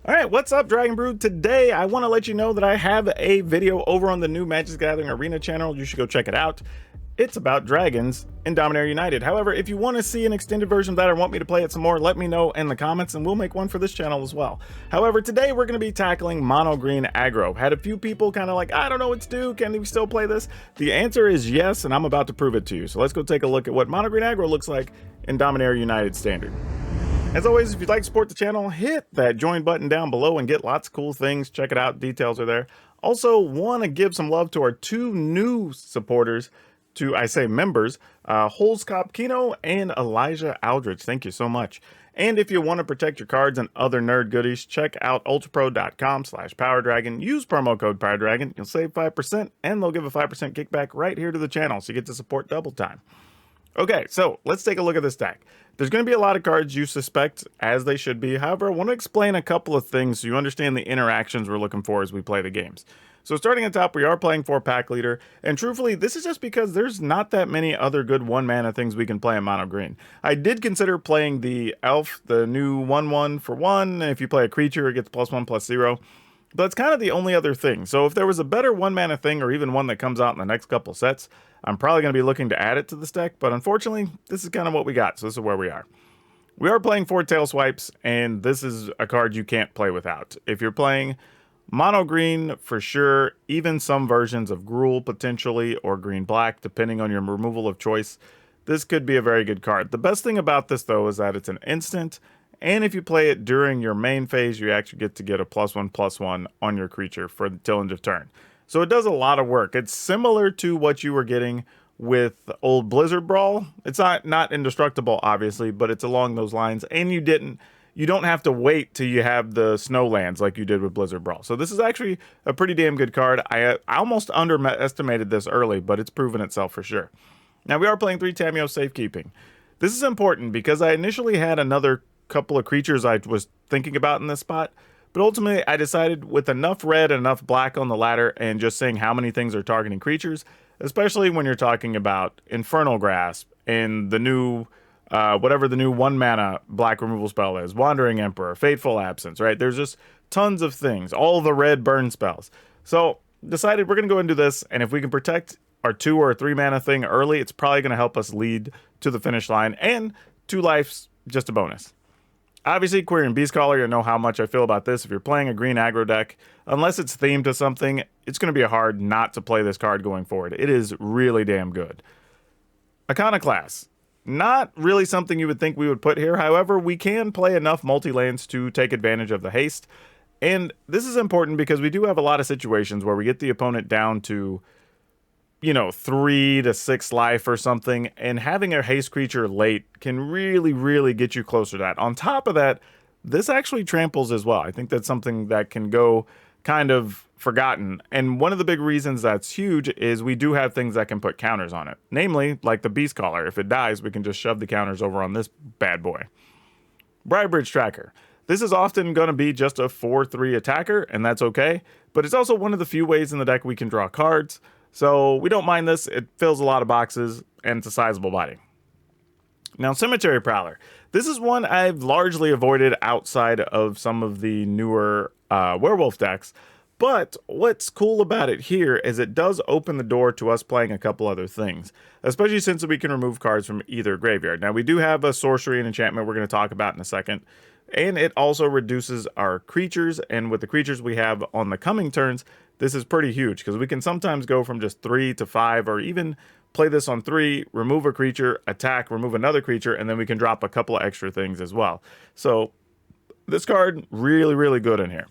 All right, what's up, Dragon Brood? Today, I want to let you know that I have a video over on the new Magic: The Gathering Arena channel. You should go check it out. It's about dragons in Dominaria United. However, if you want to see an extended version of that or want me to play it some more, let me know in the comments and we'll make one for this channel as well. However, today we're going to be tackling Mono Green Aggro. Had a few people kind of like, I don't know what to do. Can we still play this? The answer is yes, and I'm about to prove it to you. So let's go take a look at what Mono Green Aggro looks like in Dominaria United Standard. As always, if you'd like to support the channel, hit that join button down below and get lots of cool things. Check it out. Details are there. Also, want to give some love to our two new supporters, members, Holzkopf Kino and Elijah Aldrich. Thank you so much. And if you want to protect your cards and other nerd goodies, check out ultrapro.com/PowrDragn. Use promo code PowrDragn. You'll save 5% and they'll give a 5% kickback right here to the channel, so you get to support double time. Okay, so let's take a look at this deck. There's going to be a lot of cards you suspect, as they should be. However, I want to explain a couple of things so you understand the interactions we're looking for as we play the games. So starting at top, we are playing for Pack Leader, and truthfully, this is just because there's not that many other good one-mana things we can play in Mono Green. I did consider playing the Elf, the new 1/1 for 1. If you play a creature, it gets +1/+0. But it's kind of the only other thing. So if there was a better one-mana thing, or even one that comes out in the next couple sets, I'm probably going to be looking to add it to this deck, but unfortunately, this is kind of what we got, so this is where we are. We are playing 4 Tail Swipes, and this is a card you can't play without. If you're playing Mono Green, for sure, even some versions of Gruul, potentially, or Green-Black, depending on your removal of choice, this could be a very good card. The best thing about this, though, is that it's an instant, and if you play it during your main phase, you actually get to get a +1/+1 on your creature for till end of turn. So it does a lot of work. It's similar to what you were getting with old Blizzard Brawl. It's not indestructible, obviously, but it's along those lines. And you don't have to wait till you have the Snowlands like you did with Blizzard Brawl. So this is actually a pretty damn good card. I almost underestimated this early, but it's proven itself for sure. Now we are playing 3 Tamiyo Safekeeping. This is important because I initially had another couple of creatures I was thinking about in this spot. But ultimately, I decided with enough red and enough black on the ladder and just saying how many things are targeting creatures, especially when you're talking about Infernal Grasp and the new, whatever the new 1-mana black removal spell is, Wandering Emperor, Fateful Absence, right? There's just tons of things, all the red burn spells. So decided we're going to go into this, and if we can protect our 2 or 3 mana thing early, it's probably going to help us lead to the finish line, and 2 lives, just a bonus. Obviously, Quirion Beastcaller, you know how much I feel about this. If you're playing a green aggro deck, unless it's themed to something, it's going to be hard not to play this card going forward. It is really damn good. Iconoclast. Not really something you would think we would put here. However, we can play enough multi-lands to take advantage of the haste. And this is important because we do have a lot of situations where we get the opponent down to, 3 to 6 life or something, and having a haste creature late can really, really get you closer to that. On top of that, this actually tramples as well. I think that's something that can go kind of forgotten. And one of the big reasons that's huge is we do have things that can put counters on it. Namely, like the Beast Caller. If it dies, we can just shove the counters over on this bad boy. Bribridge Tracker. This is often going to be just a 4/3 attacker, and that's okay. But it's also one of the few ways in the deck we can draw cards. So we don't mind this. It fills a lot of boxes, and it's a sizable body. Now, Cemetery Prowler. This is one I've largely avoided outside of some of the newer werewolf decks. But what's cool about it here is it does open the door to us playing a couple other things, especially since we can remove cards from either graveyard. Now, we do have a sorcery and enchantment we're going to talk about in a second. And it also reduces our creatures, and with the creatures we have on the coming turns, this is pretty huge, because we can sometimes go from just 3 to 5, or even play this on 3, remove a creature, attack, remove another creature, and then we can drop a couple of extra things as well. So this card, really, really good in here.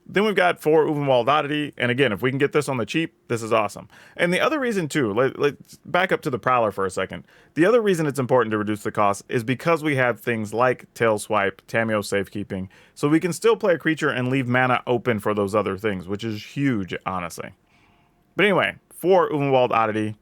Then we've got 4 Ulvenwald Oddity, and again, if we can get this on the cheap, this is awesome. And the other reason too, let's back up to the Prowler for a second. The other reason it's important to reduce the cost is because we have things like Tail Swipe, Tamiyo Safekeeping, so we can still play a creature and leave mana open for those other things, which is huge, honestly. But anyway, 4 Ulvenwald Oddity,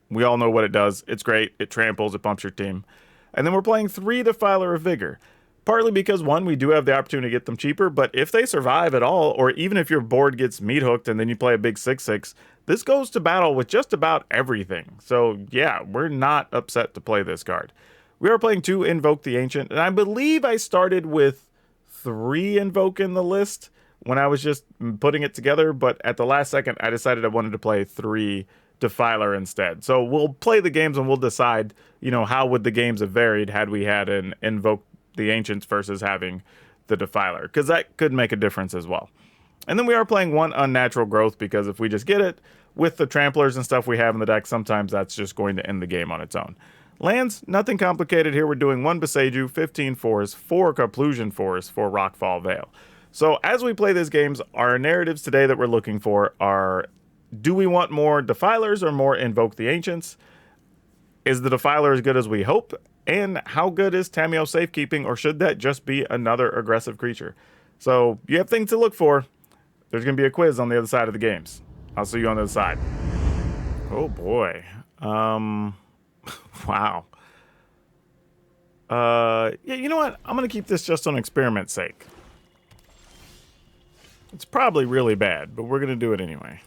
we all know what it does. It's great, it tramples, it bumps your team. And then we're playing 3 Defiler of Vigor. Partly because, one, we do have the opportunity to get them cheaper, but if they survive at all, or even if your board gets meat hooked and then you play a big 6/6, this goes to battle with just about everything. So yeah, we're not upset to play this card. We are playing 2 Invoke the Ancient, and I believe I started with 3 Invoke in the list when I was just putting it together, but at the last second, I decided I wanted to play 3 Defiler instead. So we'll play the games and we'll decide, you know, how would the games have varied had we had an Invoke the Ancients versus having the Defiler, because that could make a difference as well. And then we are playing 1 Unnatural Growth, because if we just get it with the Tramplers and stuff we have in the deck, sometimes that's just going to end the game on its own. Lands, nothing complicated here. We're doing 1 Boseiju, 15 fours, 4 Kaplusian fours, 4 Rockfall Veil. So as we play these games, our narratives today that we're looking for are, do we want more Defilers or more Invoke the Ancients? Is the Defiler as good as we hope? And how good is Tamiyo Safekeeping, or should that just be another aggressive creature? So you have things to look for. There's going to be a quiz on the other side of the games. I'll see you on the other side. Oh boy. Wow. Yeah, you know what? I'm going to keep this just on experiment's sake. It's probably really bad, but we're going to do it anyway.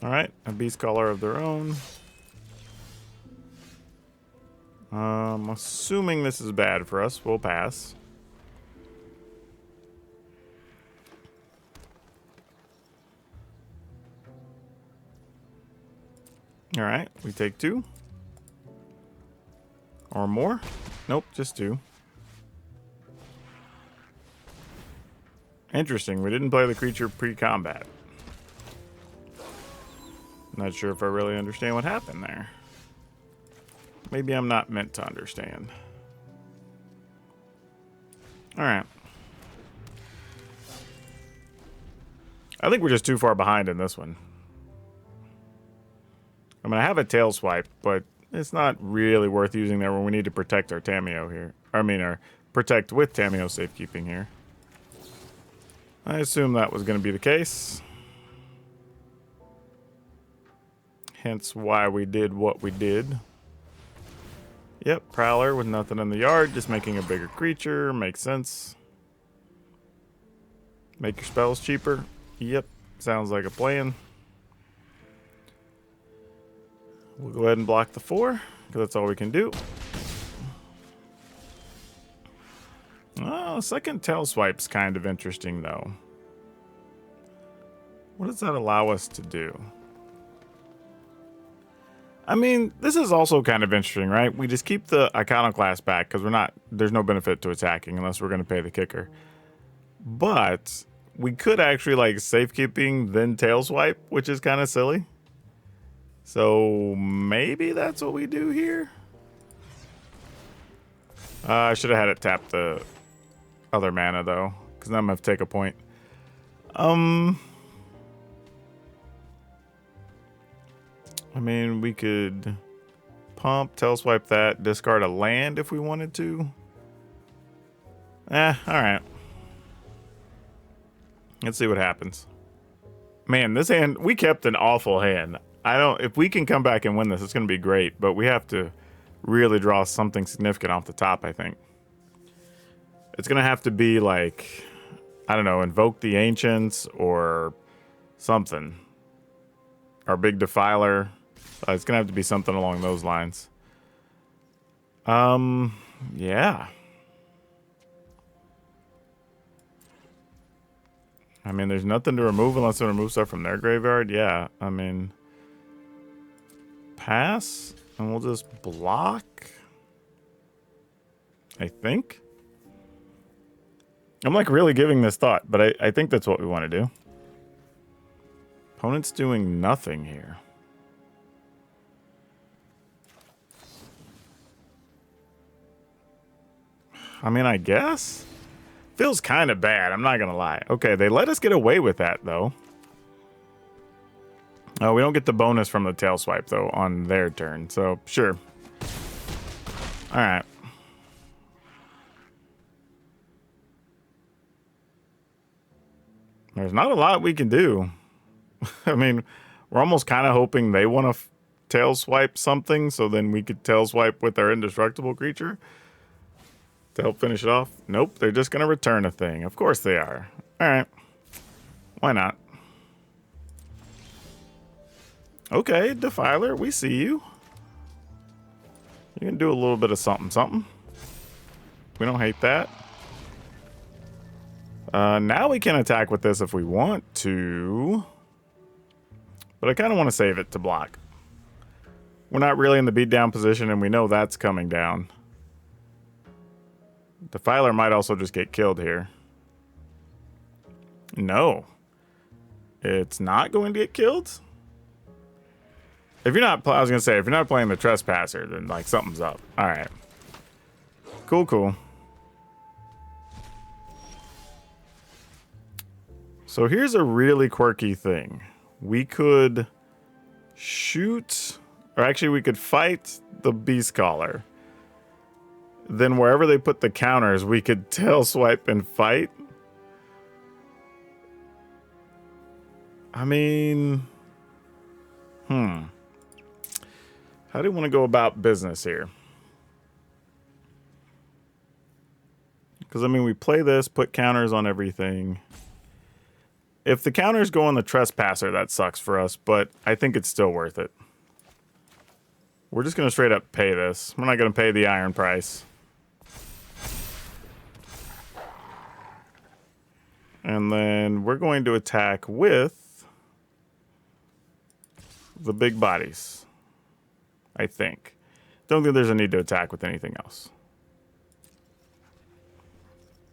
Alright, a Beast Caller of their own. Assuming this is bad for us, we'll pass. Alright, we take 2. Or more? Nope, just 2. Interesting, we didn't play the creature pre-combat. Not sure if I really understand what happened there. Maybe I'm not meant to understand. Alright. I think we're just too far behind in this one. I mean, I have a tail swipe, but it's not really worth using there when we need to protect our Tamiyo here. Or protect with Tamiyo Safekeeping here. I assume that was going to be the case. Hence why we did what we did. Yep, Prowler with nothing in the yard, just making a bigger creature. Makes sense. Make your spells cheaper. Yep, sounds like a plan. We'll go ahead and block the 4, because that's all we can do. Oh, second tail swipe's kind of interesting, though. What does that allow us to do? I mean, this is also kind of interesting, right? We just keep the Iconoclast back, because there's no benefit to attacking unless we're going to pay the kicker. But we could actually, like, Safekeeping, then tail swipe, which is kind of silly. So maybe that's what we do here. I should have had it tap the other mana though, because then I'm gonna have to take a point. I mean, we could pump, tail swipe that, discard a land if we wanted to. All right. Let's see what happens. Man, this hand, we kept an awful hand. If we can come back and win this, it's going to be great, but we have to really draw something significant off the top, I think. It's going to have to be like, I don't know, Invoke the Ancients or something. Our big Defiler. It's going to have to be something along those lines. Yeah. I mean, there's nothing to remove unless they remove stuff from their graveyard. Yeah, I mean... Pass, and we'll just block, I think. I'm like really giving this thought, but I think that's what we want to do. Opponent's doing nothing here. I mean, I guess. Feels kind of bad, I'm not going to lie. Okay, they let us get away with that, though. Oh, we don't get the bonus from the tail swipe, though, on their turn. So, sure. Alright. There's not a lot we can do. I mean, we're almost kind of hoping they want to tail swipe something, so then we could tail swipe with our indestructible creature to help finish it off. Nope, they're just going to return a thing. Of course they are. Alright. Why not? Okay, Defiler, we see you. You can do a little bit of something, something. We don't hate that. Now we can attack with this if we want to. But I kind of want to save it to block. We're not really in the beatdown position, and we know that's coming down. Defiler might also just get killed here. No. It's not going to get killed? If you're not, I was going to say, if you're not playing the Trespasser, then like something's up. All right. Cool, cool. So here's a really quirky thing. We could shoot, or actually we could fight the Beast Caller. Then wherever they put the counters, we could tail swipe and fight. I mean, how do you want to go about business here? Because, I mean, we play this, put counters on everything. If the counters go on the Trespasser, that sucks for us, but I think it's still worth it. We're just going to straight up pay this. We're not going to pay the iron price. And then we're going to attack with the big bodies, I think. Don't think there's a need to attack with anything else.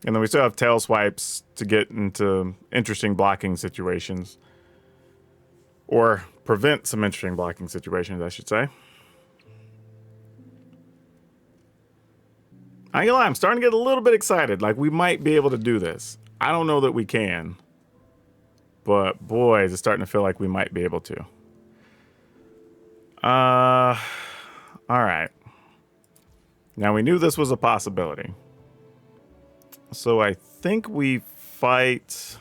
And then we still have tail swipes to get into interesting blocking situations. Or prevent some interesting blocking situations, I should say. I ain't gonna lie, I'm starting to get a little bit excited. Like, we might be able to do this. I don't know that we can. But, boy, is it starting to feel like we might be able to. Alright. Now, we knew this was a possibility. So I think we fight...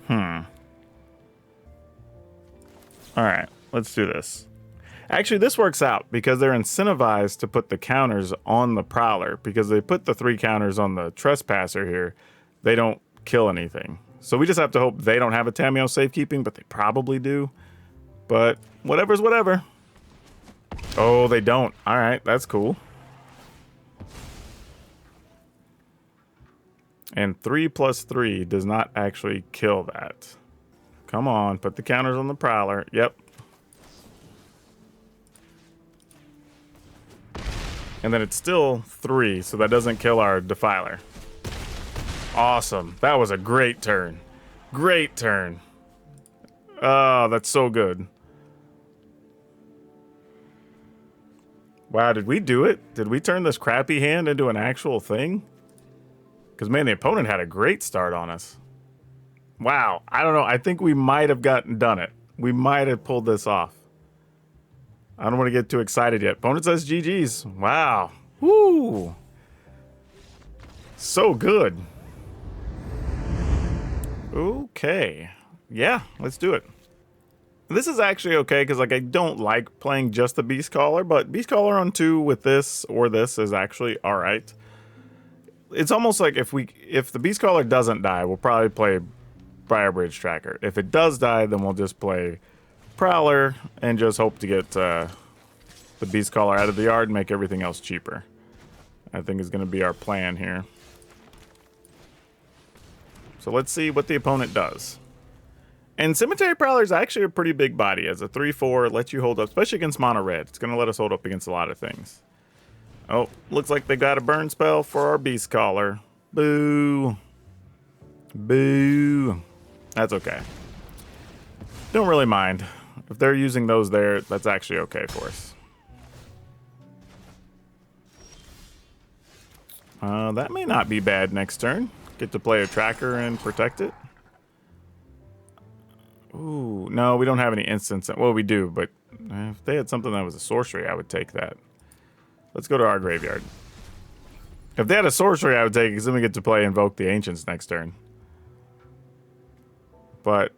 Alright, let's do this. Actually, this works out because they're incentivized to put the counters on the Prowler. Because they put the 3 counters on the Trespasser here, they don't kill anything. So we just have to hope they don't have a Tamiyo safekeeping, but they probably do. But whatever's whatever. Oh, they don't. Alright, that's cool. And 3 plus 3 does not actually kill that. Come on, put the counters on the Prowler. Yep. And then it's still 3, so that doesn't kill our Defiler. Awesome. That was a great turn. Great turn. Oh, that's so good. Wow, did we do it? Did we turn this crappy hand into an actual thing? Because, man, the opponent had a great start on us. Wow. I don't know. I think we might have done it. We might have pulled this off. I don't want to get too excited yet. Opponent says GG's. Wow. Woo. So good. Okay. Yeah, let's do it. This is actually okay because, like, I don't like playing just the Beast Caller, but Beast Caller on 2 with this or this is actually all right. It's almost like if the Beast Caller doesn't die, we'll probably play Briar Bridge Tracker. If it does die, then we'll just play Prowler and just hope to get the Beast Caller out of the yard and make everything else cheaper. I think is going to be our plan here. So let's see what the opponent does. And Cemetery Prowler is actually a pretty big body. As a 3/4, lets you hold up, especially against mono red. It's going to let us hold up against a lot of things. Oh, looks like they got a burn spell for our Beast Caller. Boo. Boo. That's okay. Don't really mind. If they're using those there, that's actually okay for us. That may not be bad next turn. Get to play a tracker and protect it. Ooh, no, we don't have any instants. Well, we do, but if they had something that was a sorcery, I would take that. Let's go to our graveyard. If they had a sorcery, I would take it because then we get to play Invoke the Ancients next turn. But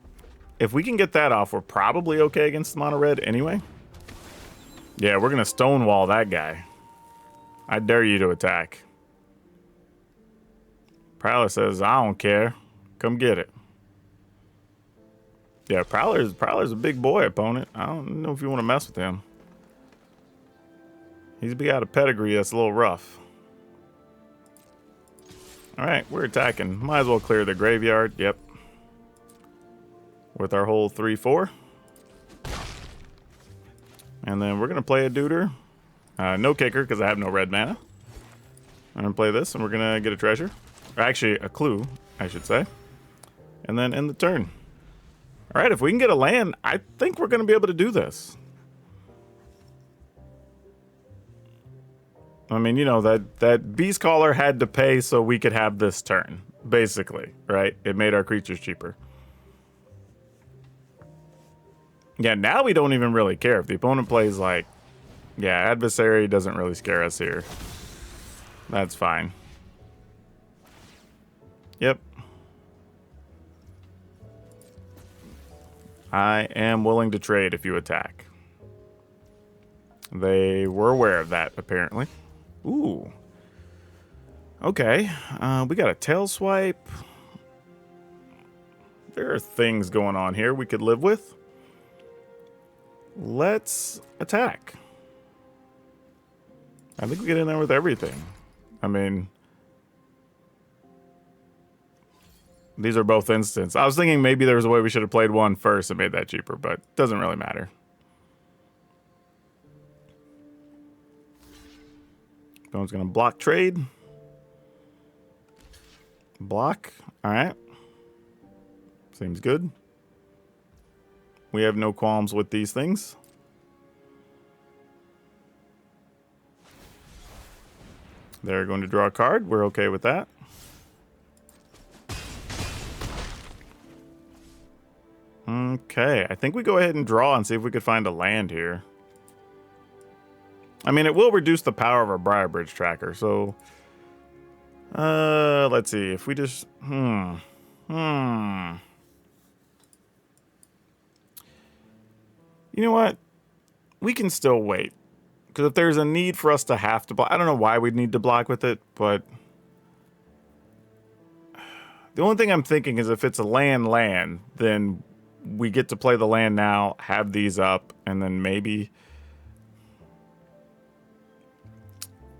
if we can get that off, we're probably okay against the mono red anyway. Yeah, we're going to stonewall that guy. I dare you to attack. Prowler says, I don't care. Come get it. Yeah, Prowler's a big boy, opponent. I don't know if you want to mess with him. He's got a pedigree that's a little rough. Alright, we're attacking. Might as well clear the graveyard. Yep. With our whole 3-4. And then we're going to play a Deuter. No kicker because I have no red mana. I'm going to play this and we're going to get a treasure. Or actually, a clue, I should say. And then end the turn. Alright, if we can get a land, I think we're going to be able to do this. I mean, you know, that Beast Caller had to pay so we could have this turn. Basically, right? It made our creatures cheaper. Yeah, now we don't even really care. If the opponent plays like... Yeah, Adversary doesn't really scare us here. That's fine. Yep. I am willing to trade if you attack. They were aware of that, apparently. Ooh. Okay. We got a tail swipe. There are things going on here we could live with. Let's attack. I think we get in there with everything. I mean, these are both instants. I was thinking maybe there was a way we should have played one first and made that cheaper, but it doesn't really matter. Opponent's going to block trade. Block. All right. Seems good. We have no qualms with these things. They're going to draw a card. We're okay with that. Okay, I think we go ahead and draw and see if we could find a land here. I mean, it will reduce the power of our Briar Bridge tracker, so... let's see, if we just... You know what? We can still wait. Because if there's a need for us to have to block... I don't know why we'd need to block with it, but... The only thing I'm thinking is if it's a land, then we get to play the land now, have these up, and then maybe...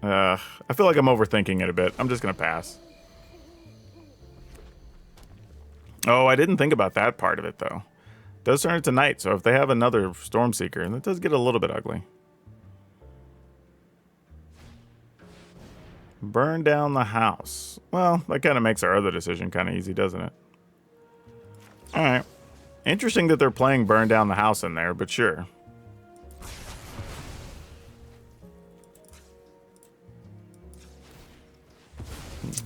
I feel like I'm overthinking it a bit. I'm just going to pass. Oh, I didn't think about that part of it, though. It does turn into night, so if they have another Stormseeker, that does get a little bit ugly. Burn down the house. Well, that kind of makes our other decision kind of easy, doesn't it? Alright. Interesting that they're playing burn down the house in there, but sure.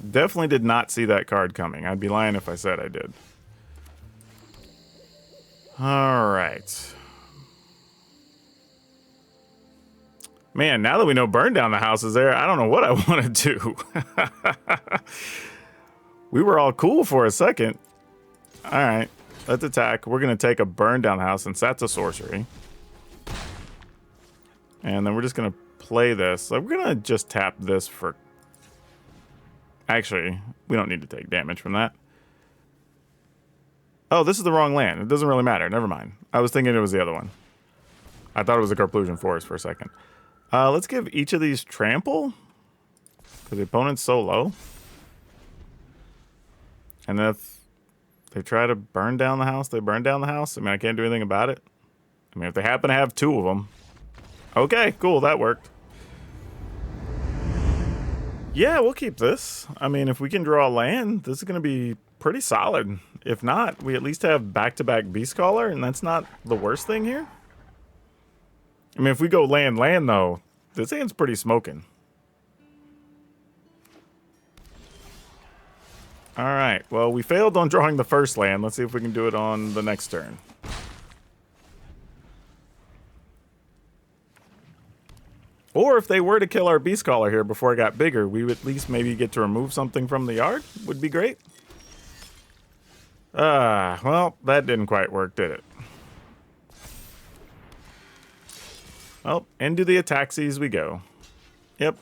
Definitely did not see that card coming. I'd be lying if I said I did. Alright. Man, now that we know burn down the house is there, I don't know what I want to do. We were all cool for a second. Alright, let's attack. We're going to take a burn down the house since that's a sorcery. And then we're just going to play this. So we're going to just tap this for... Actually, we don't need to take damage from that. Oh, this is the wrong land. It doesn't really matter. Never mind. I was thinking it was the other one. I thought it was a Carplusian Forest for a second. Let's give each of these trample. Because the opponent's so low. And if they try to burn down the house, they burn down the house. I mean, I can't do anything about it. I mean, if they happen to have two of them. Okay, cool. That worked. Yeah, we'll keep this. I mean, if we can draw land, this is going to be pretty solid. If not, we at least have back-to-back Beastcaller, and that's not the worst thing here. I mean, if we go land, though, this hand's pretty smoking. Alright, well, we failed on drawing the first land. Let's see if we can do it on the next turn. Or if they were to kill our Beastcaller here before it got bigger, we would at least maybe get to remove something from the yard. Would be great. Well, that didn't quite work, did it? Well, into the Ataxies we go. Yep.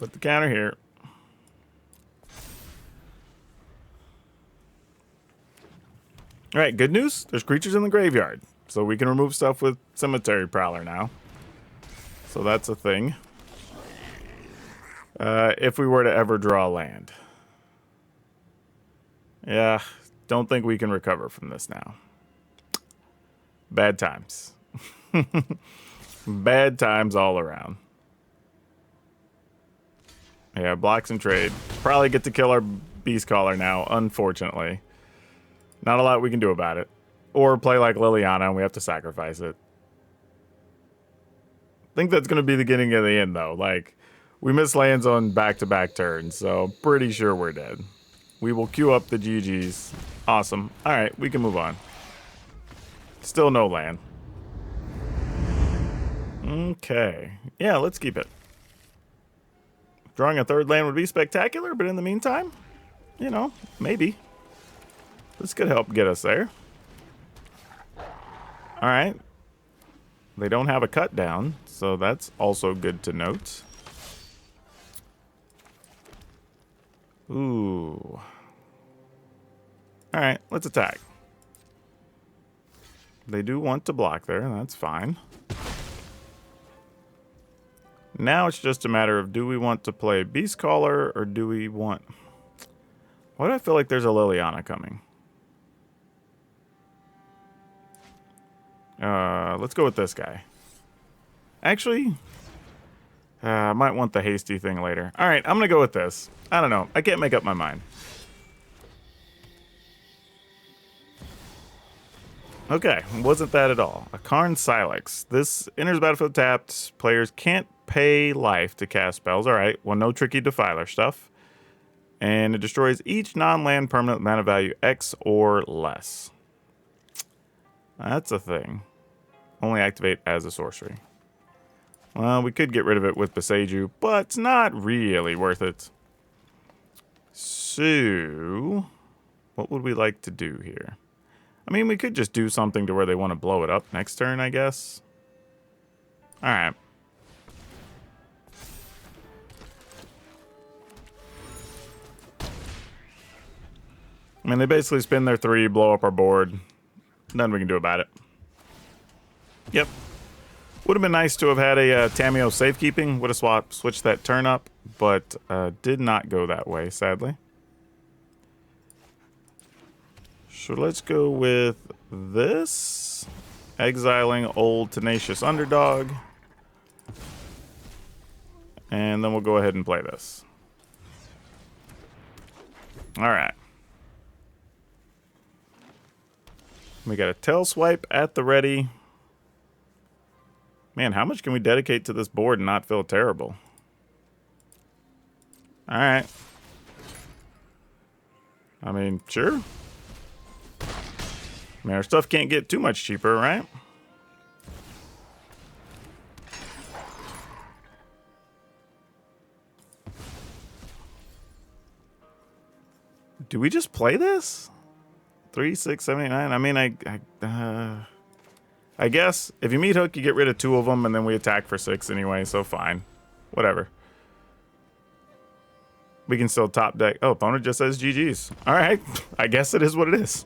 Put the counter here. Alright, good news. There's creatures in the graveyard. So we can remove stuff with Cemetery Prowler now. So that's a thing. If we were to ever draw land. Yeah, don't think we can recover from this now. Bad times. Bad times all around. Yeah, blocks and trade. Probably get to kill our Beast Caller now, unfortunately. Not a lot we can do about it. Or play like Liliana and we have to sacrifice it. I think that's going to be the beginning of the end, though. Like, we miss lands on back-to-back turns, so pretty sure we're dead. We will queue up the GGs. Awesome. All right, we can move on. Still no land. Okay. Yeah, let's keep it. Drawing a third land would be spectacular, but in the meantime, you know, maybe. This could help get us there. All right. They don't have a cut down, so that's also good to note. Ooh. All right, let's attack. They do want to block there, that's fine. Now it's just a matter of, do we want to play Beast Caller or do we want... Why do I feel like there's a Liliana coming? Let's go with this guy. Actually, I might want the hasty thing later. All right, I'm going to go with this. I don't know. I can't make up my mind. Okay, wasn't that at all. A Karn Silex. This enters battlefield tapped. Players can't pay life to cast spells. All right, well, no tricky Defiler stuff. And it destroys each non-land permanent mana value X or less. That's a thing. Only activate as a sorcery. Well, we could get rid of it with Beseiju, but it's not really worth it. So, what would we like to do here? I mean, we could just do something to where they want to blow it up next turn, I guess. All right. I mean, they basically spin their 3, blow up our board. Nothing we can do about it. Yep. Would have been nice to have had a Tamiyo safekeeping. Would have switched that turn up, but did not go that way, sadly. So let's go with this. Exiling old Tenacious Underdog. And then we'll go ahead and play this. All right. We got a Tail Swipe at the ready. Man, how much can we dedicate to this board and not feel terrible? All right. I mean, sure. I mean, our stuff can't get too much cheaper, right? Do we just play this? 3, 6, 7, 8, 9. I mean, I guess if you meat hook, you get rid of 2 of them, and then we attack for 6 anyway, so fine. Whatever. We can still top deck. Oh, opponent just says GG's. All right. I guess it is what it is.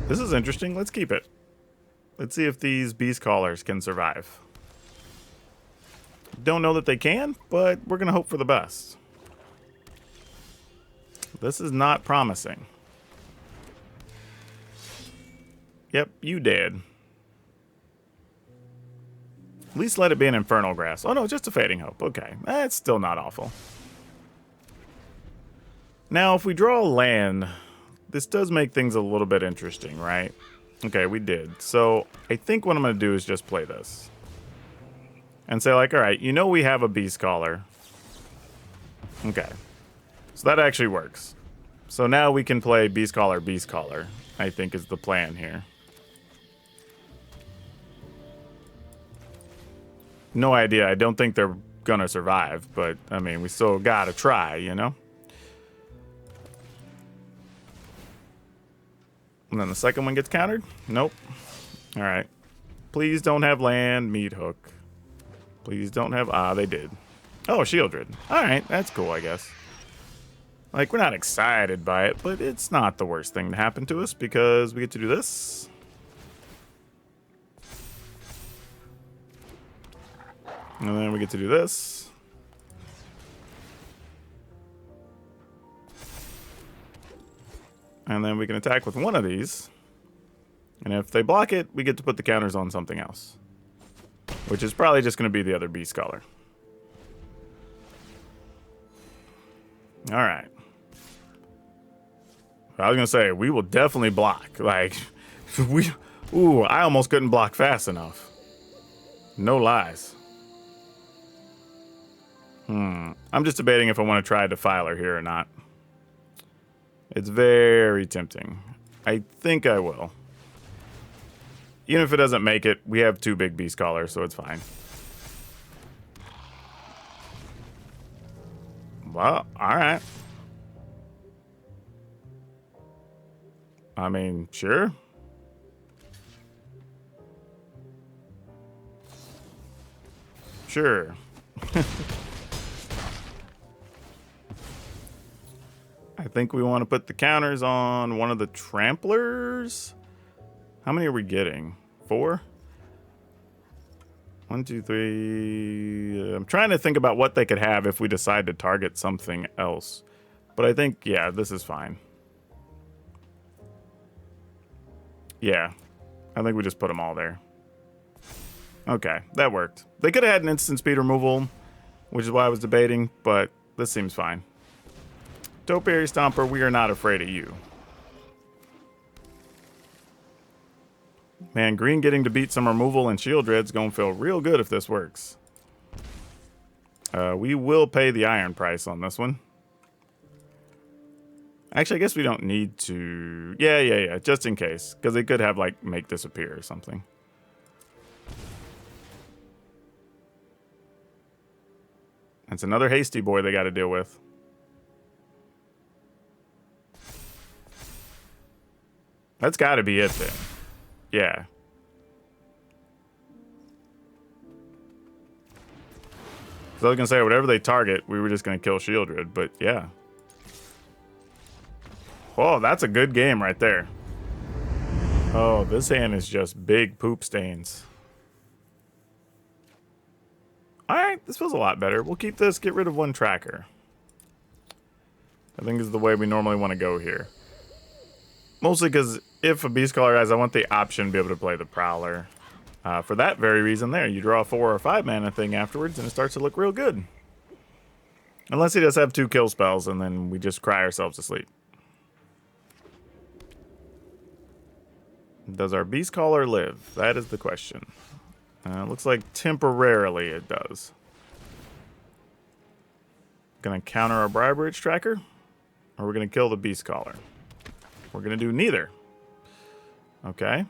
This is interesting. Let's keep it. Let's see if these Beast Callers can survive. Don't know that they can, but we're going to hope for the best. This is not promising. Yep, you dead. At least let it be an Infernal Grass. Oh no, just a Fading Hope. Okay, that's still not awful. Now, if we draw a land, this does make things a little bit interesting, right? Okay, we did. So I think what I'm going to do is just play this. And say like, all right, you know we have a Beast Caller. Okay. So that actually works. So now we can play Beast Caller, I think is the plan here. No idea. I don't think they're going to survive, but, I mean, we still got to try, you know? And then the second one gets countered? Nope. All right. Please don't have land, meat hook. Please don't have... Ah, they did. Oh, Shieldred. All right, that's cool, I guess. Like, we're not excited by it, but it's not the worst thing to happen to us because we get to do this. And then we get to do this. And then we can attack with one of these. And if they block it, we get to put the counters on something else. Which is probably just going to be the other Beast Scholar. Alright. I was going to say, we will definitely block. Like, ooh, I almost couldn't block fast enough. No lies. I'm just debating if I want to try Defiler here or not. It's very tempting. I think I will. Even if it doesn't make it, we have 2 big Beast Callers, so it's fine. Well, alright. I mean, sure. Sure. I think we want to put the counters on one of the Tramplers. How many are we getting? 4? 1, 2, 3. I'm trying to think about what they could have if we decide to target something else. But I think, yeah, this is fine. Yeah. I think we just put them all there. Okay, that worked. They could have had an instant speed removal, which is why I was debating, but this seems fine. Topiary Stomper, we are not afraid of you. Man, green getting to beat some removal and shield dread's gonna feel real good if this works. We will pay the iron price on this one. Actually, I guess we don't need to. Yeah, just in case. Because they could have, like, make disappear or something. That's another hasty boy they got to deal with. That's got to be it then. Yeah. So I was going to say, whatever they target, we were just going to kill Shieldred, but yeah. Oh, that's a good game right there. Oh, this hand is just big poop stains. Alright, this feels a lot better. We'll keep this, get rid of 1 tracker. I think is the way we normally want to go here. Mostly because if a Beast Caller has, I want the option to be able to play the Prowler. For that very reason there, you draw a 4 or 5 mana thing afterwards and it starts to look real good. Unless he does have 2 kill spells and then we just cry ourselves to sleep. Does our Beast Caller live? That is the question. Looks like temporarily it does. Gonna counter our Briarbridge tracker? Or we're gonna kill the Beast Caller? We're gonna do neither. Okay.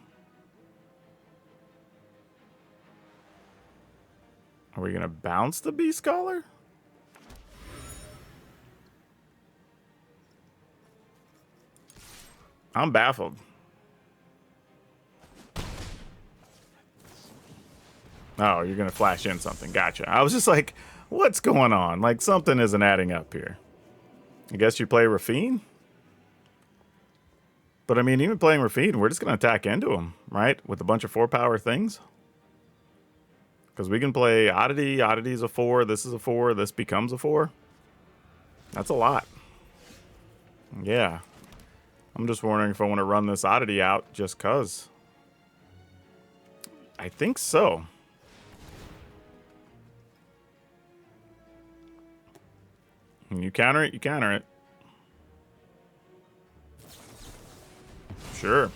Are we gonna bounce the Beast Caller? I'm baffled. Oh, you're gonna flash in something. Gotcha. I was just like, what's going on? Like, something isn't adding up here. I guess you play Rafine? But I mean, even playing Rafine, we're just gonna attack into him, right? With a bunch of 4-power things. Because we can play Oddity. Oddity's a 4. This is a 4. This becomes a 4. That's a lot. Yeah. I'm just wondering if I want to run this Oddity out just cuz. I think so. When you counter it, you counter it. Sure.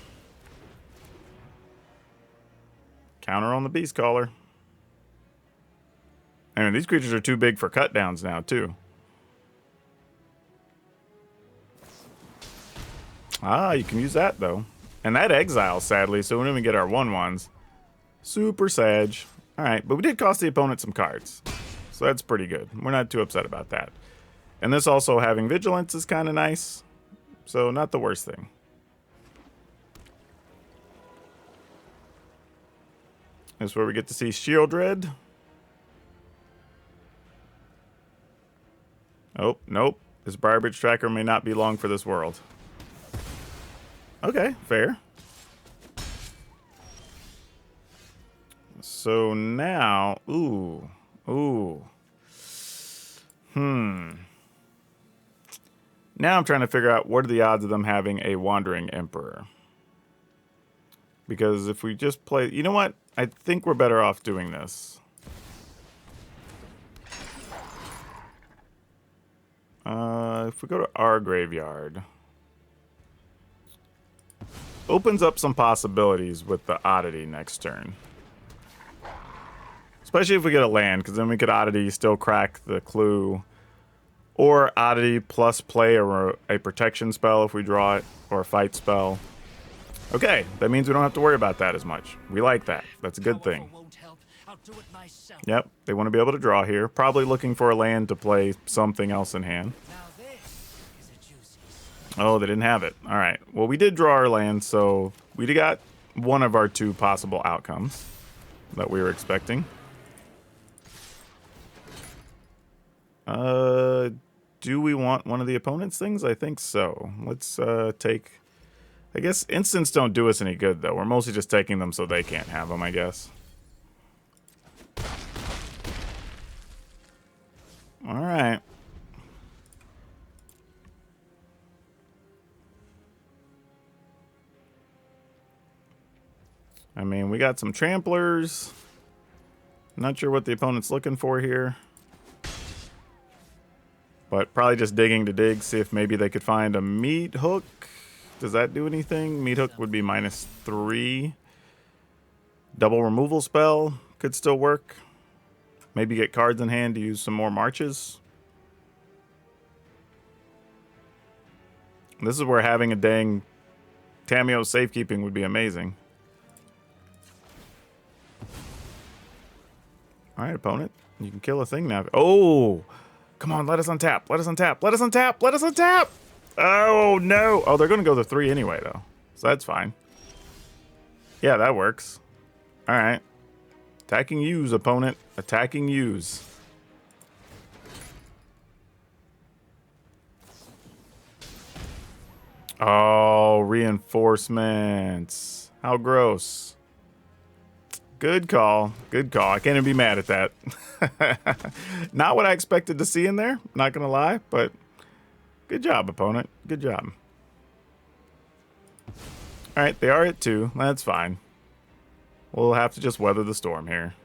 Counter on the Beast Caller. I mean, these creatures are too big for cut downs now, too. Ah, you can use that, though. And that exiles, sadly, so we don't even get our 1/1s. Super sag. Alright, but we did cost the opponent some cards. So that's pretty good. We're not too upset about that. And this also having Vigilance is kind of nice. So not the worst thing. This is where we get to see Shieldred. Oh, nope. This Briarbridge tracker may not be long for this world. Okay, fair. So now, ooh, Ooh. Now I'm trying to figure out what are the odds of them having a Wandering Emperor. Because if we just play... You know what? I think we're better off doing this. If we go to our graveyard... Opens up some possibilities with the Oddity next turn. Especially if we get a land, because then we could Oddity, still crack the clue. Or Oddity plus play a protection spell if we draw it, or a fight spell. Okay, that means we don't have to worry about that as much. We like that. That's a good thing. Yep, they want to be able to draw here. Probably looking for a land to play something else in hand. Oh, they didn't have it. All right. Well, we did draw our land, so we got one of our two possible outcomes that we were expecting. Do we want one of the opponent's things? I think so. Let's take... I guess instants don't do us any good, though. We're mostly just taking them so they can't have them, I guess. All right. I mean, we got some tramplers. Not sure what the opponent's looking for here. But probably just digging to dig, see if maybe they could find a meat hook. Does that do anything? Meat hook would be -3. Double removal spell could still work. Maybe get cards in hand to use some more marches. This is where having a dang Tameo safekeeping would be amazing. Alright, opponent. You can kill a thing now. Oh! Come on, let us untap. Let us untap. Let us untap. Let us untap! Oh, no. Oh, they're going to go to 3 anyway, though. So that's fine. Yeah, that works. Alright. Attacking yous, opponent. Attacking yous. Oh, reinforcements. How gross. Good call. Good call. I can't even be mad at that. Not what I expected to see in there. Not going to lie, but good job, opponent. Good job. All right, they are at 2. That's fine. We'll have to just weather the storm here.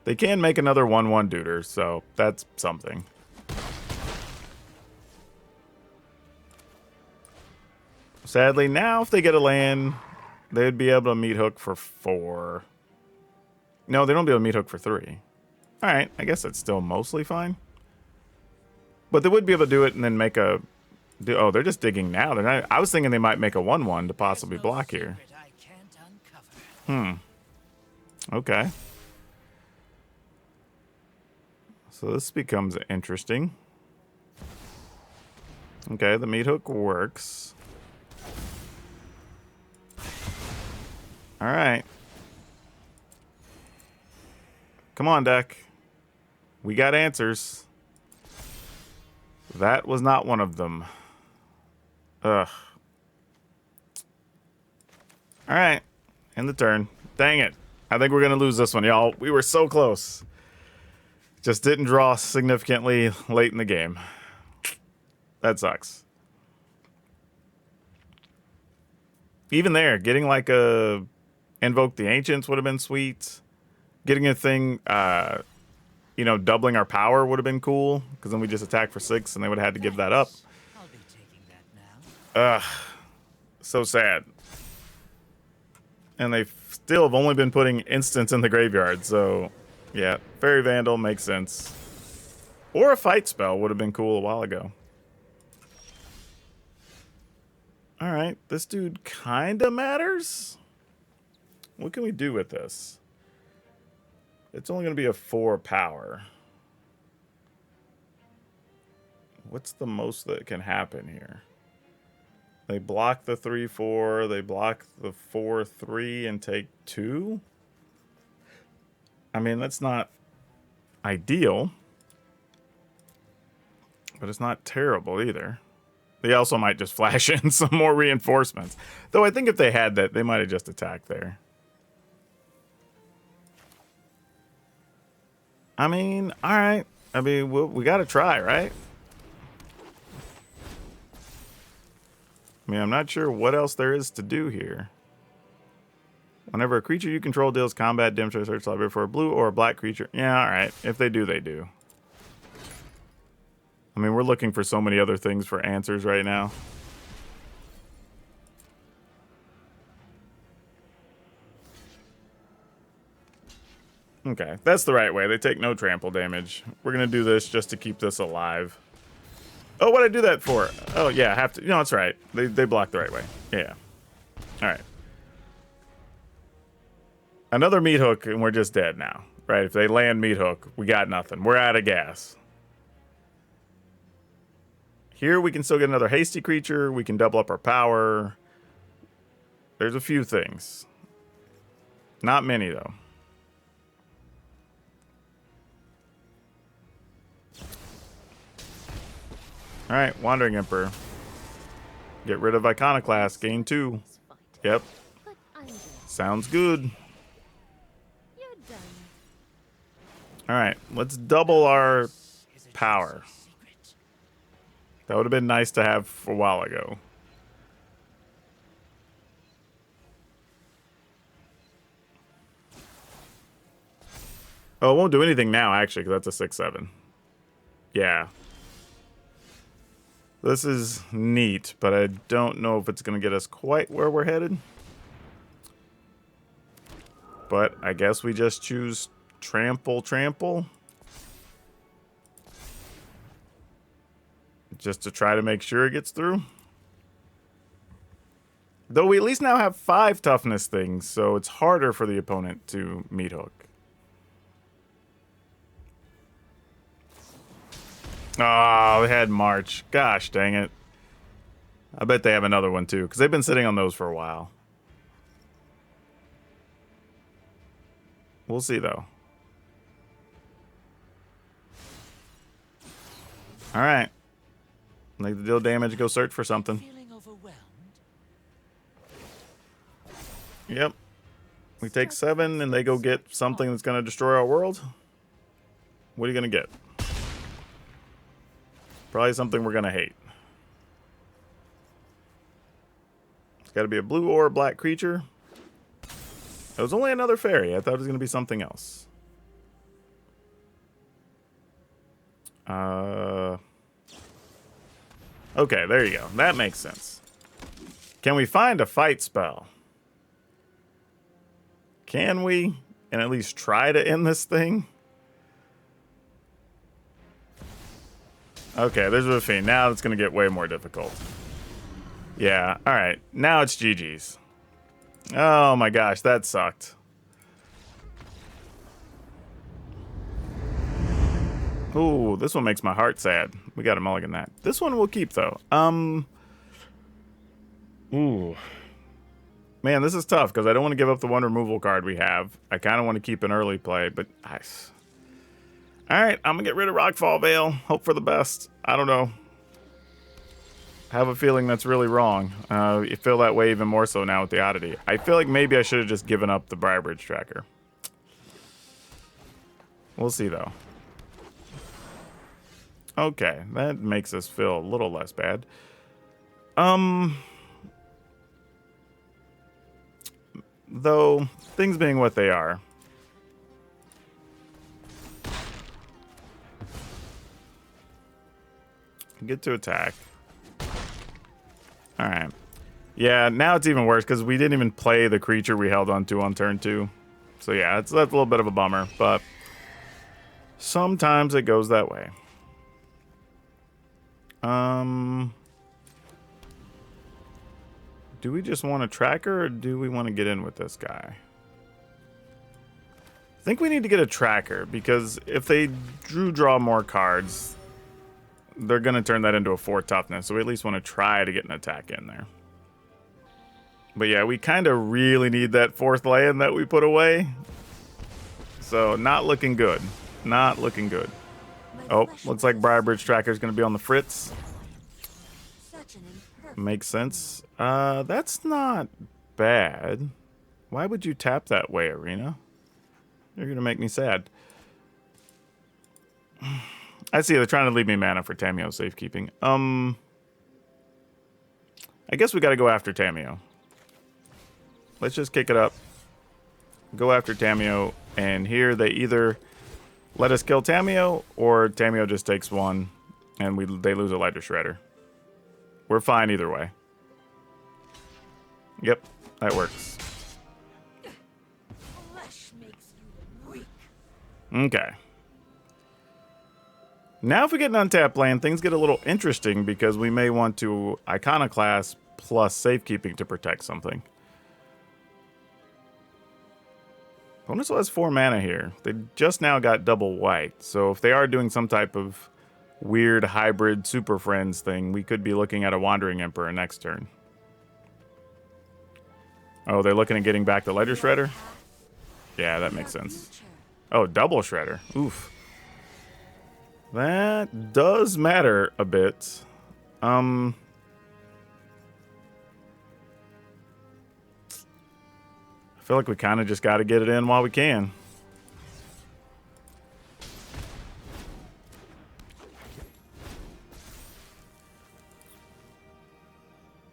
They can make another 1/1 Deuter, so that's something. Sadly, now if they get a land, they'd be able to meat hook for 4. No, they don't be able to meat hook for 3. All right, I guess that's still mostly fine. But they would be able to do it and then make a... Oh, they're just digging now. They're not, I was thinking they might make a 1/1 to possibly block here. Okay. So this becomes interesting. Okay, the meat hook works. All right. Come on, deck. We got answers. That was not one of them. Ugh. All right. End the turn. Dang it. I think we're going to lose this one, y'all. We were so close. Just didn't draw significantly late in the game. That sucks. Even there, getting like a Invoke the Ancients would have been sweet. Getting a thing, you know, doubling our power would have been cool. Because then we just attack for 6 and they would have had to give that up. Ugh. So sad. And they still have only been putting instants in the graveyard. So, yeah. Fairy Vandal makes sense. Or a fight spell would have been cool a while ago. Alright. This dude kind of matters. What can we do with this? It's only going to be a 4 power. What's the most that can happen here? They block the 3/4. They block the 4/3 and take 2. I mean, that's not ideal. But it's not terrible either. They also might just flash in some more reinforcements. Though I think if they had that, they might have just attacked there. I mean, all right. I mean, we got to try, right? I mean, I'm not sure what else there is to do here. Whenever a creature you control deals combat damage, search the library for a blue or a black creature. Yeah, all right. If they do, they do. I mean, we're looking for so many other things for answers right now. Okay, that's the right way. They take no trample damage. We're going to do this just to keep this alive. Oh, what did I do that for? Oh, yeah, I have to. No, that's right. They block the right way. Yeah. All right. Another meat hook, and we're just dead now. Right? If they land meat hook, we got nothing. We're out of gas. Here, we can still get another hasty creature. We can double up our power. There's a few things. Not many, though. Alright, Wandering Emperor. Get rid of Iconoclast. Gain 2. Yep. Sounds good. Alright, let's double our power. That would have been nice to have a while ago. Oh, it won't do anything now, actually, because that's a 6/7. Yeah. This is neat, but I don't know if it's going to get us quite where we're headed. But I guess we just choose trample. Just to try to make sure it gets through. Though we at least now have 5 toughness things, so it's harder for the opponent to meat hook. Oh, they had March. Gosh dang it. I bet they have another one too, because they've been sitting on those for a while. We'll see though. Alright. Make the deal damage, go search for something. Yep. We take 7 and they go get something that's going to destroy our world. What are you going to get? Probably something we're going to hate. It's got to be a blue or a black creature. It was only another fairy. I thought it was going to be something else. Okay, there you go. That makes sense. Can we find a fight spell? Can we? And at least try to end this thing? Okay, there's a fiend. Now it's going to get way more difficult. Yeah, alright. Now it's GG's. Oh my gosh, that sucked. Ooh, this one makes my heart sad. We got a mulligan that. This one we'll keep, though. Ooh. Man, this is tough, because I don't want to give up the one removal card we have. I kind of want to keep an early play, but... Alright, I'm going to get rid of Rockfall Veil. Hope for the best. I don't know. I have a feeling that's really wrong. You feel that way even more so now with the Oddity. I feel like maybe I should have just given up the Briarbridge Tracker. We'll see, though. Okay, that makes us feel a little less bad. Though, things being what they are. Get to attack. Alright. Yeah, now it's even worse because we didn't even play the creature we held on to on turn 2. So yeah, that's a little bit of a bummer, but sometimes it goes that way. Do we just want a tracker or do we want to get in with this guy? I think we need to get a tracker because if they draw more cards, they're going to turn that into a 4 toughness. So we at least want to try to get an attack in there. But yeah, we kind of really need that 4th land that we put away. So not looking good. Not looking good. Oh, looks like Briarbridge Tracker is going to be on the fritz. Makes sense. That's not bad. Why would you tap that way, Arena? You're going to make me sad. I see they're trying to leave me mana for Tamiyo safekeeping. I guess we got to go after Tamiyo. Let's just kick it up. Go after Tamiyo, and here they either let us kill Tamiyo, or Tamiyo just takes one, and they lose a lighter shredder. We're fine either way. Yep, that works. Okay. Now if we get an untapped land, things get a little interesting because we may want to Iconoclast plus safekeeping to protect something. Opponent still has 4 mana here. They just now got double white, so if they are doing some type of weird hybrid Super Friends thing, we could be looking at a Wandering Emperor next turn. Oh, they're looking at getting back the Lighter Shredder? Yeah, that makes sense. Oh, double Shredder. Oof. That does matter a bit. I feel like we kind of just got to get it in while we can.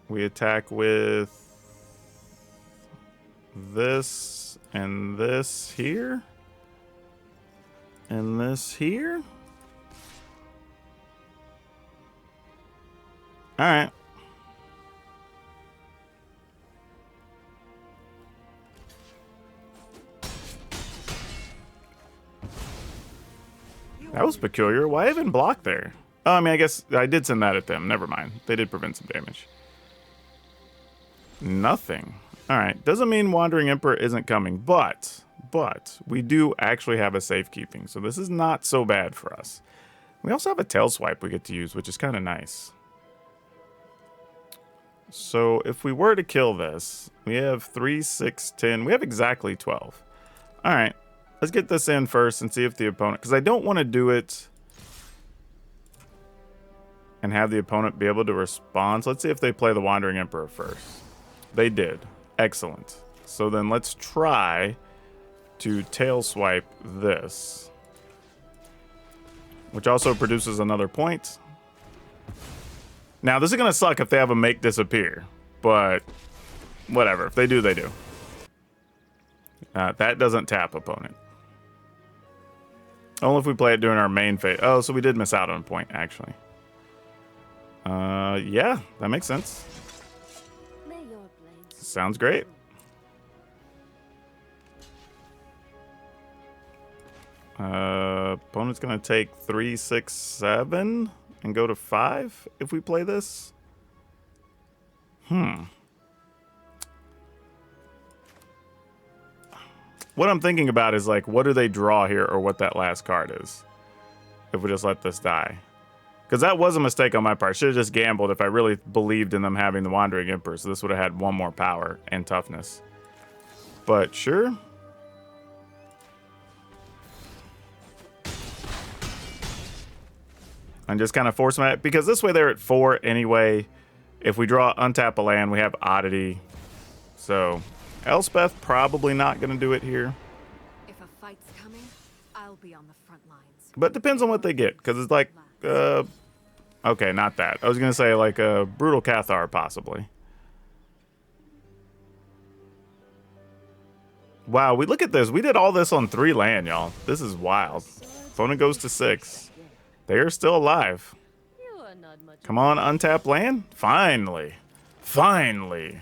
We attack with this and this here. And this here. All right. That was peculiar. Why even block there? Oh, I mean, I guess I did send that at them. Never mind. They did prevent some damage. Nothing. All right. Doesn't mean Wandering Emperor isn't coming, but we do actually have a safekeeping, so this is not so bad for us. We also have a tail swipe we get to use, which is kind of nice. So if we were to kill this, we have 3, 6, 10. We have exactly 12. All right. Let's get this in first and see if the opponent... Because I don't want to do it and have the opponent be able to respond. So let's see if they play the Wandering Emperor first. They did. Excellent. So then let's try to tail swipe this, which also produces another point. Now, this is going to suck if they have a make disappear, but whatever. If they do, they do. That doesn't tap opponent. Only if we play it during our main phase. Oh, so we did miss out on a point, actually. Yeah, that makes sense. Sounds great. Opponent's going to take 3, 6, 7 and go to 5 if we play this. What I'm thinking about is, like, what do they draw here, or what that last card is if we just let this die. Because that was a mistake on my part. Should have just gambled if I really believed in them having the Wandering Emperor, so this would have had 1 more power and toughness. But sure. And just kind of force them at, because this way they're at 4 anyway. If we draw untap a land, we have Oddity. So Elspeth probably not going to do it here. If a fight's coming, I'll be on the front lines. But it depends on what they get, because it's like, okay, not that. I was going to say like a Brutal Cathar possibly. Wow, we look at this. We did all this on 3 land, y'all. This is wild. Opponent goes to 6. They are still alive. Come on, untap land. Finally. Finally.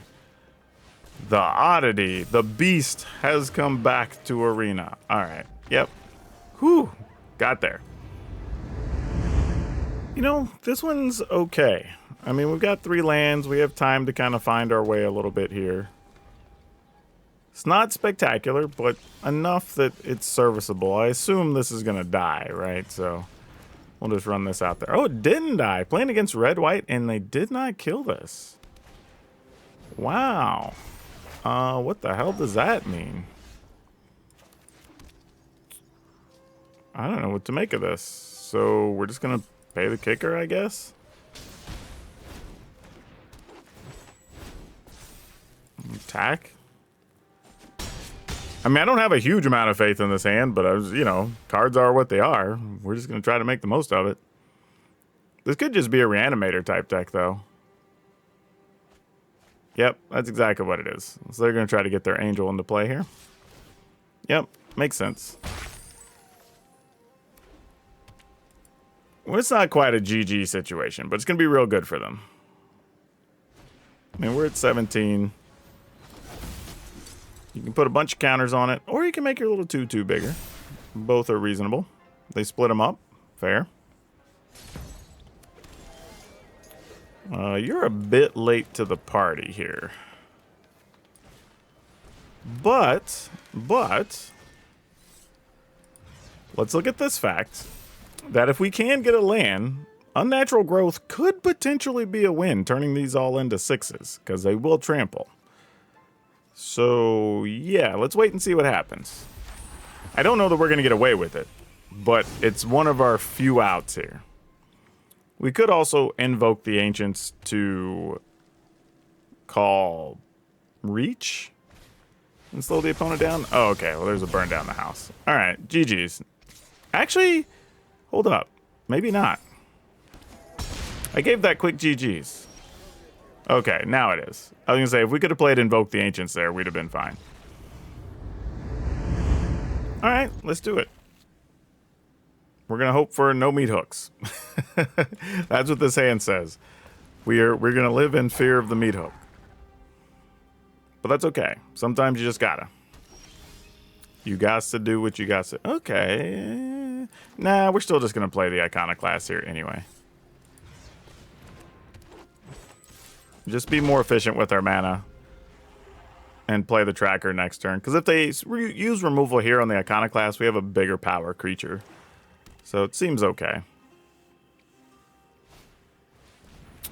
The Oddity, the beast, has come back to Arena. All right. Yep. Whew. Got there. You know, this one's okay. I mean, we've got 3 lands. We have time to kind of find our way a little bit here. It's not spectacular, but enough that it's serviceable. I assume this is going to die, right? So we'll just run this out there. Oh, it didn't die. Playing against red-white, and they did not kill this. Wow. What the hell does that mean? I don't know what to make of this. So we're just going to pay the kicker, I guess? Attack. I mean, I don't have a huge amount of faith in this hand, but I was, you know, cards are what they are. We're just going to try to make the most of it. This could just be a Reanimator type deck, though. Yep, that's exactly what it is. So they're going to try to get their Angel into play here. Yep, makes sense. Well, it's not quite a GG situation, but it's going to be real good for them. I mean, we're at 17. You can put a bunch of counters on it, or you can make your little 2/2 bigger. Both are reasonable. They split them up. Fair. You're a bit late to the party here. But, let's look at this fact, that if we can get a land, Unnatural Growth could potentially be a win, turning these all into 6s, because they will trample. So, yeah, let's wait and see what happens. I don't know that we're going to get away with it, but it's one of our few outs here. We could also invoke the Ancients to call Reach and slow the opponent down. Oh, okay. Well, there's a burn down the house. All right, GG's. Actually, hold up. Maybe not. I gave that quick GG's. Okay, now it is. I was going to say, if we could have played Invoke the Ancients there, we'd have been fine. All right, let's do it. We're going to hope for no meat hooks. That's what this hand says. We're going to live in fear of the meat hook. But that's okay. Sometimes you just gotta. You got to do what you got to. Okay. Nah, we're still just going to play the Iconoclast here anyway. Just be more efficient with our mana. And play the tracker next turn. Because if they use removal here on the Iconoclast, we have a bigger power creature. So it seems okay.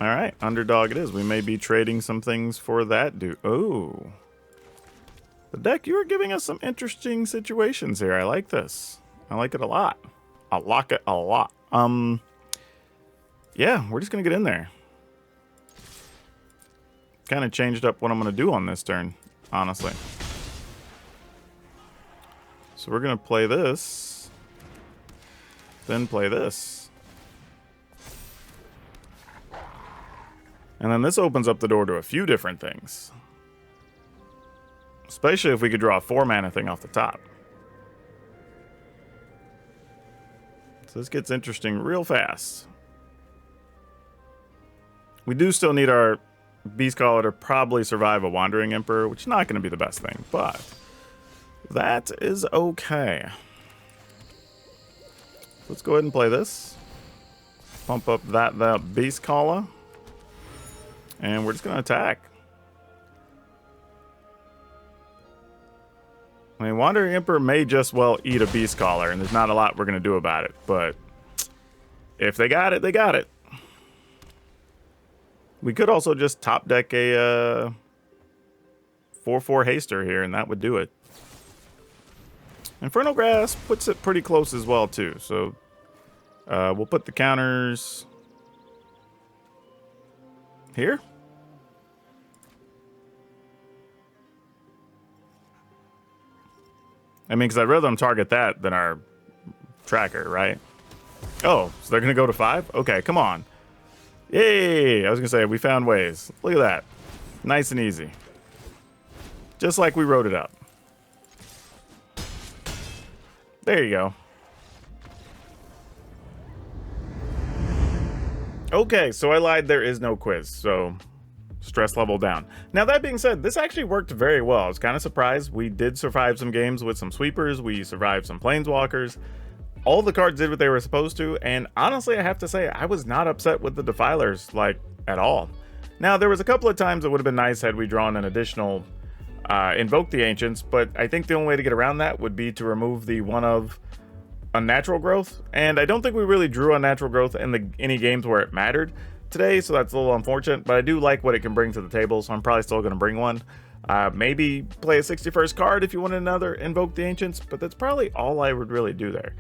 Alright, underdog it is. We may be trading some things for that dude. Oh. The deck, you are giving us some interesting situations here. I like this. I like it a lot. I like it a lot. Yeah, we're just going to get in there. Kind of changed up what I'm going to do on this turn, honestly. So we're going to play this. Then play this. And then this opens up the door to a few different things. Especially if we could draw a 4-mana thing off the top. So this gets interesting real fast. We do still need our Beastcaller to probably survive a Wandering Emperor, which is not going to be the best thing, but that is okay. Let's go ahead and play this. Pump up that Beastcaller. And we're just going to attack. I mean, Wandering Emperor may just well eat a Beastcaller, and there's not a lot we're going to do about it. But if they got it, they got it. We could also just top deck a 4/4 Haster here, and that would do it. Infernal Grasp puts it pretty close as well, too. So we'll put the counters here. I mean, because I'd rather them target that than our tracker, right? Oh, so they're going to go to 5? Okay, come on. Yay! I was going to say, we found ways. Look at that. Nice and easy. Just like we wrote it up. There you go. Okay, so I lied. There is no quiz, so stress level down. Now, that being said, this actually worked very well. I was kind of surprised. We did survive some games with some sweepers. We survived some planeswalkers. All the cards did what they were supposed to, and honestly, I have to say, I was not upset with the Defilers, like, at all. Now, there was a couple of times it would have been nice had we drawn an additional Invoke the Ancients, but I think the only way to get around that would be to remove the one of Unnatural Growth, and I don't think we really drew Unnatural Growth in any games where it mattered today, so that's a little unfortunate, but I do like what it can bring to the table, so I'm probably still going to bring one. Maybe play a 61st card if you want another Invoke the Ancients, but that's probably all I would really do there.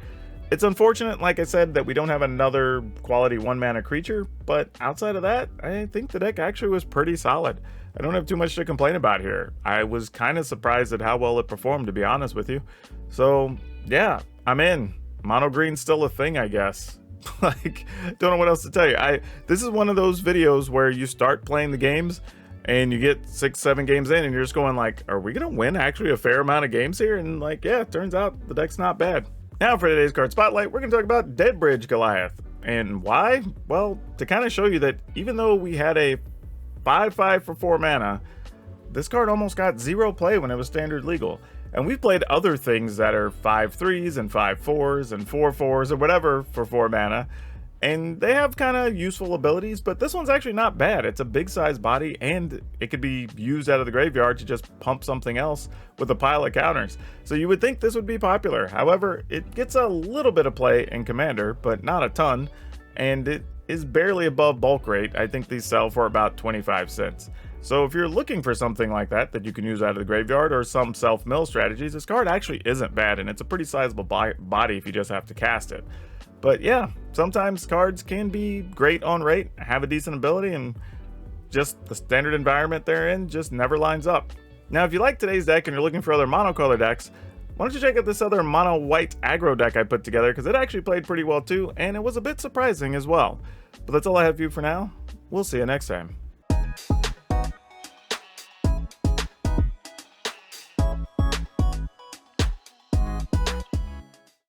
It's unfortunate, like I said, that we don't have another quality 1-mana creature, but outside of that, I think the deck actually was pretty solid. I don't have too much to complain about here. I was kind of surprised at how well it performed, to be honest with you. So yeah, I'm in. Mono green's still a thing, I guess. Like, don't know what else to tell you. This is one of those videos where you start playing the games and you get 6-7 games in and you're just going like, are we gonna win actually a fair amount of games here? And like, yeah, it turns out the deck's not bad. Now for today's card spotlight, we're gonna talk about Deadbridge Goliath. And why? Well, to kind of show you that even though we had a 5/5 for 4 mana, this card almost got 0 play when it was standard legal. And we've played other things that are 5/3s and 5/4s and 4/4s or whatever for 4 mana, and they have kind of useful abilities, but this one's actually not bad. It's a big size body and it could be used out of the graveyard to just pump something else with a pile of counters. So you would think this would be popular. However, it gets a little bit of play in Commander, but not a ton, and it is barely above bulk rate. I think these sell for about 25 cents. So if you're looking for something like that you can use out of the graveyard or some self-mill strategies, this card actually isn't bad, and it's a pretty sizable body if you just have to cast it. But yeah, sometimes cards can be great on rate, have a decent ability, and just the standard environment they're in just never lines up. Now, if you like today's deck and you're looking for other monocolor decks, why don't you check out this other mono white aggro deck I put together, because it actually played pretty well too, and it was a bit surprising as well. But that's all I have for you for now. We'll see you next time.